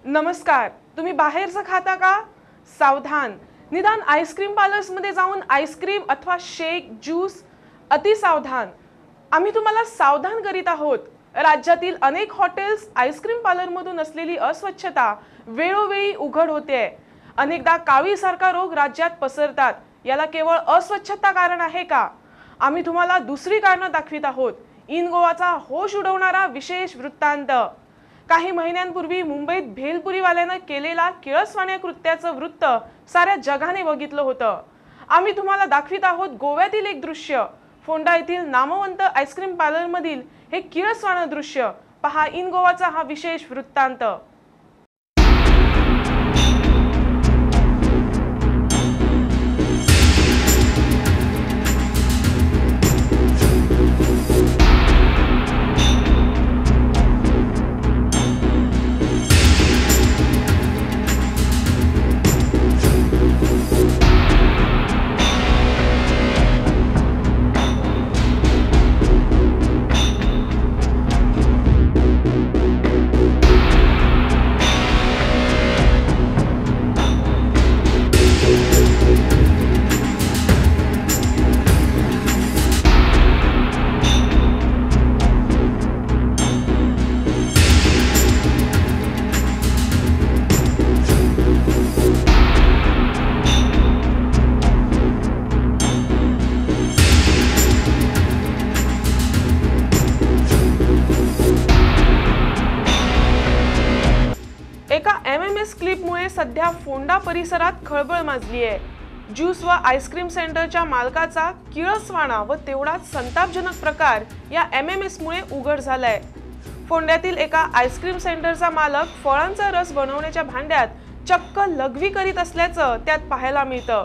नमस्कार. तुम्ही बाहेरचं खाता का? सावधान. निदान आईस्क्रीम पार्लर्स मध्ये जाऊन आईस्क्रीम अथवा शेक, ज्यूस अति सावधान. आम्ही तुम्हाला सावधान करीत आहोत. राज्यातील अनेक हॉटेल्स, आईस्क्रीम पार्लरमधून असलेली अस्वच्छता वेळोवेळी उघड होते. अनेकदा कावीळसारखा रोग राज्यात पसरतात. याला केवळ अस्वच्छता कारण आहे का? आम्ही तुम्हाला दुसरी कारणं दाखवित आहोत. इन गोवाचा होश उडवणारा विशेष वृत्तांत. काही महिन्यांपूर्वी मुंबईत भेलपुरीवाल्यानं केलेला किळसवाण्या कृत्याचं वृत्त साऱ्या जगाने बघितलं होतं. आम्ही तुम्हाला दाखवित आहोत गोव्यातील एक दृश्य. फोंडा येथील नामवंत आईस्क्रीम पार्लरमधील हे किळसवाणं दृश्य पहा. इन गोवाचा हा विशेष वृत्तांत. एका MMS क्लिपमुळे सध्या फोंडा परिसरात खळबळ माजली आहे. ज्यूस व आईस्क्रीम सेंटरच्या मालकाचा किळसवाणा व तेवढाच संतापजनक प्रकार या MMS मुळे उघड झालाय. फोंड्यातील एका आईस्क्रीम सेंटरचा मालक फळांचा रस बनवण्याच्या भांड्यात चक्क लघवी करीत असल्याचं त्यात पाहायला मिळतं.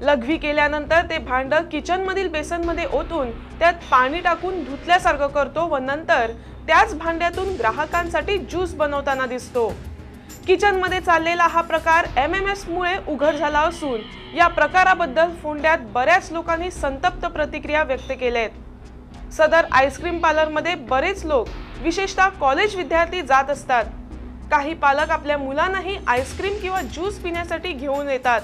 लघवी केल्यानंतर ते भांड किचन मधील बेसन मध्ये ओतून त्यात पाणी टाकून धुतल्यासारखं करतो व नंतर त्याच भांड्यातून ग्राहकांसाठी ज्यूस बनवताना दिसतो. किचन मध्ये चाललेला हा प्रकार MMS मुळे उघड झाला असून या प्रकाराबद्दल फोंड्यात बऱ्याच लोकांनी संतप्त प्रतिक्रिया व्यक्त केल्यात. सदर आईस्क्रीम पार्लर मध्ये बरेच लोक, विशेषतः कॉलेज विद्यार्थी जात असतात. काही पालक आपल्या मुलांनाही आईस्क्रीम किंवा ज्यूस पिण्यासाठी घेऊन येतात.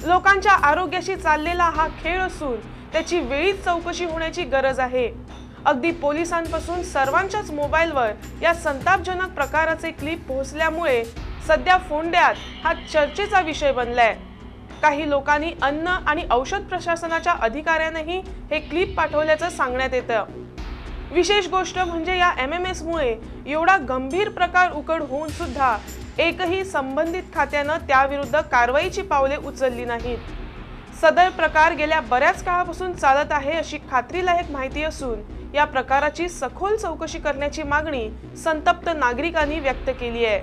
लोकांच्या आरोग्याशी चाललेला हा खेळ असून त्याची वेळीच चौकशी होण्याची गरज आहे. अगदी पोलिसांपासून सर्वांच्याच मोबाईलवर या संतापजनक प्रकाराचे क्लिप पोहोचल्यामुळे सध्या फोंड्यात हा चर्चेचा विषय बनलाय. काही लोकांनी अन्न आणि औषध प्रशासनाच्या अधिकाऱ्यांनाही हे क्लिप पाठवल्याचं सांगण्यात येतं. विशेष गोष्ट म्हणजे या MMS मुळे एवढा गंभीर प्रकार उघड होऊन सुद्धा एकही संबंधित खात्यानं त्याविरुद्ध कारवाईची पावले उचलली नाहीत. सदर प्रकार गेल्या बऱ्याच काळापासून चालत आहे अशी खात्रीलायक माहिती असून या प्रकाराची सखोल चौकशी करण्याची मागणी संतप्त नागरिकांनी व्यक्त केली आहे.